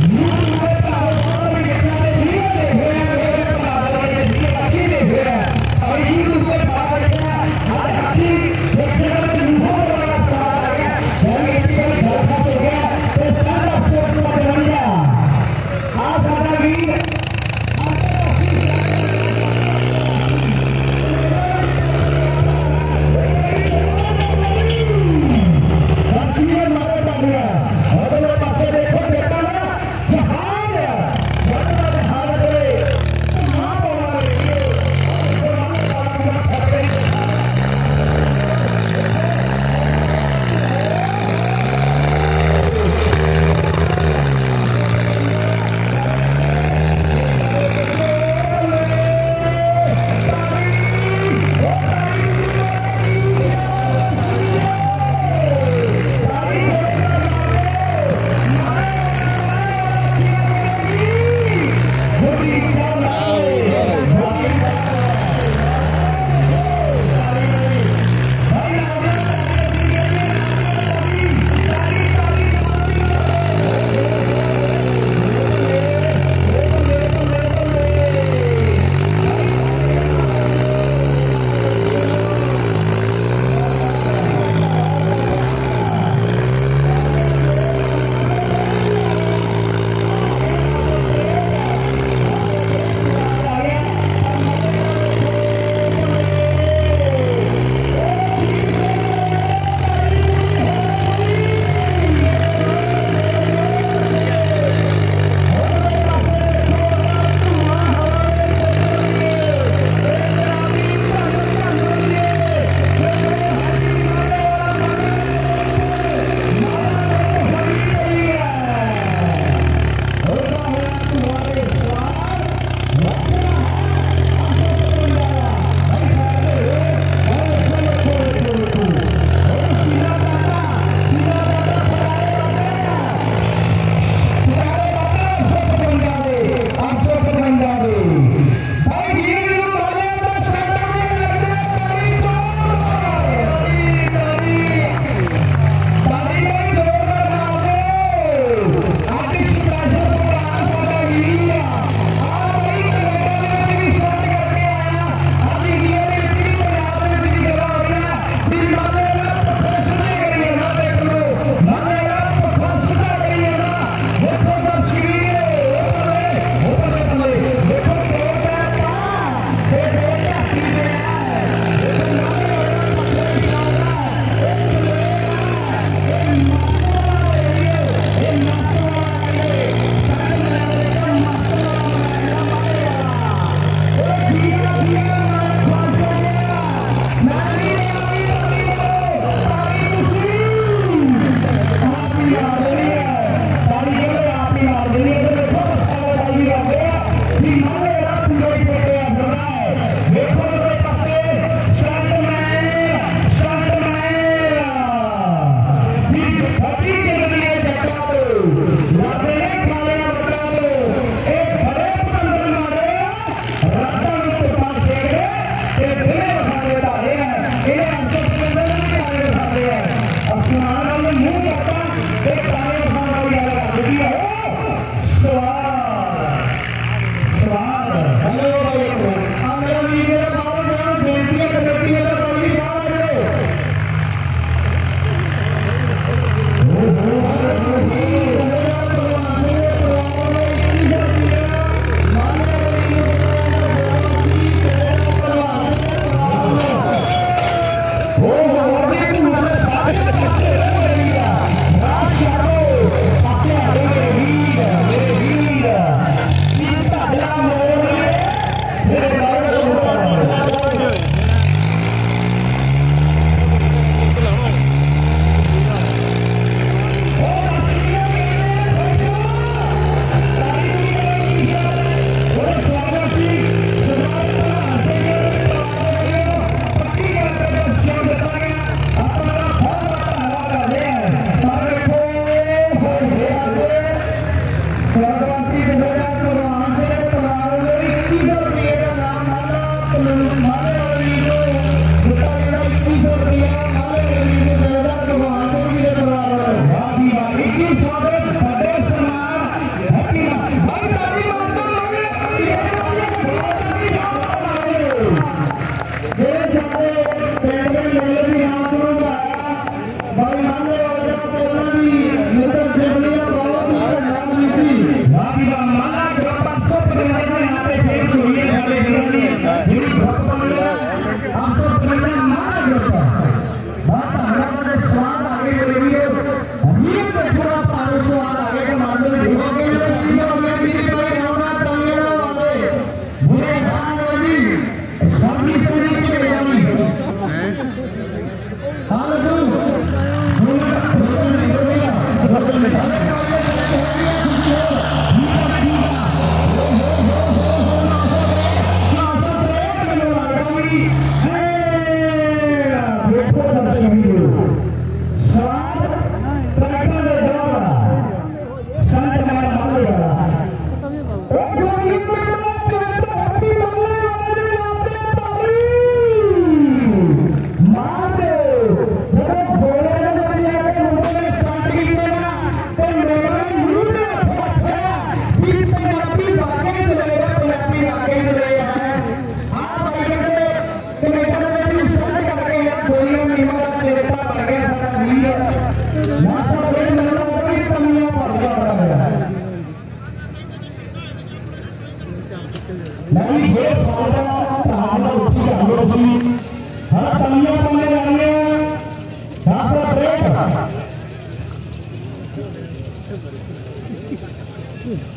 You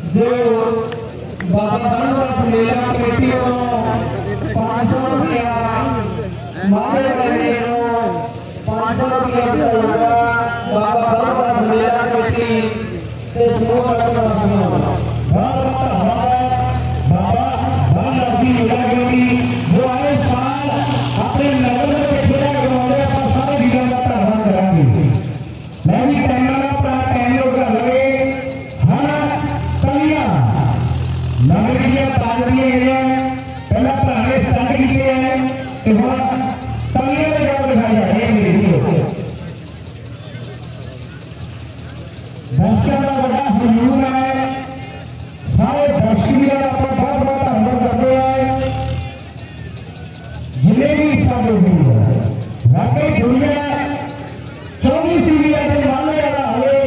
जो बाबा मेला committee 500 रुपया मारे वाले 500 रुपया होगा बाबा मेला कमेटी जो आए साल अपने नगर में खेला करवाने पर सारे जिलों का धन्यवाद करेंगे। मैं भी कहना टाइम कर लगे हर कलिया नगरीय ताजरी पहला पुराने स्टार्ट किए हैं कि हम कलिया में जब दिखाई जा रही है मेरी दर्शक का बड़ा हुजूम है सारे दर्शकों का अपना बहुत बहुत धन्यवाद करते हैं जिन्हें भी सब हुई है वाकई दुनिया 24 सीढ़ियां के माले वाला है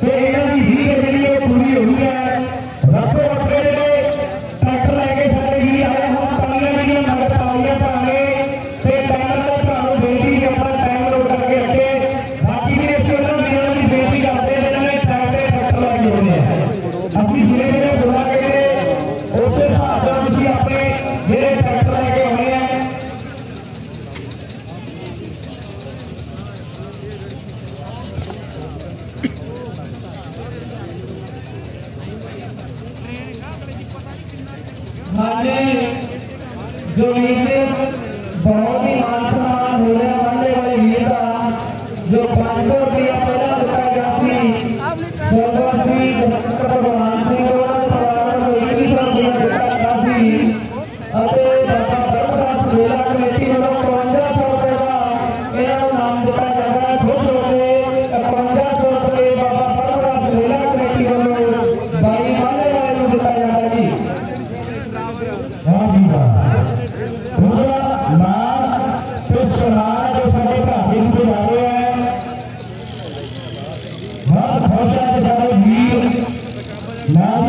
तो इन्हों की भीड़ मिली पूरी हुई है रातों बटे ट्रैक्टर लेके सारे ही आए हम तालियां नगर तालियां पाएंगे तो टाइम का भाव बेटी अपना टाइम रोक करके रखे बाकी भी की बेटी करते हैं ट्रैक्टर लगे हुए हैं असं जिले जिले बोला गए उस हिसाब से अपने जेरे ट्रैक्टर लेके आने हैं जो बहुत ही मान सम्मान हो रहा वाले वाले वीर का जो 500 रुपया पहला दिता गया स्वर्गवासी भगवान सिंह परिवार को 2100 रुपया दिता गया बाबा बरदास मेला कमेटी वालों 5500 रुपये का इन्होंने नाम दिता जाता है खुश होकर 5500 रुपये बाबा बरदास मेला कमेटी वालों बाई वाले वाले को दिता जाता है जी। हाँ जी नाम जो सारे भाई को जा रहे हैं बहुत खुश है सारे वीर नाम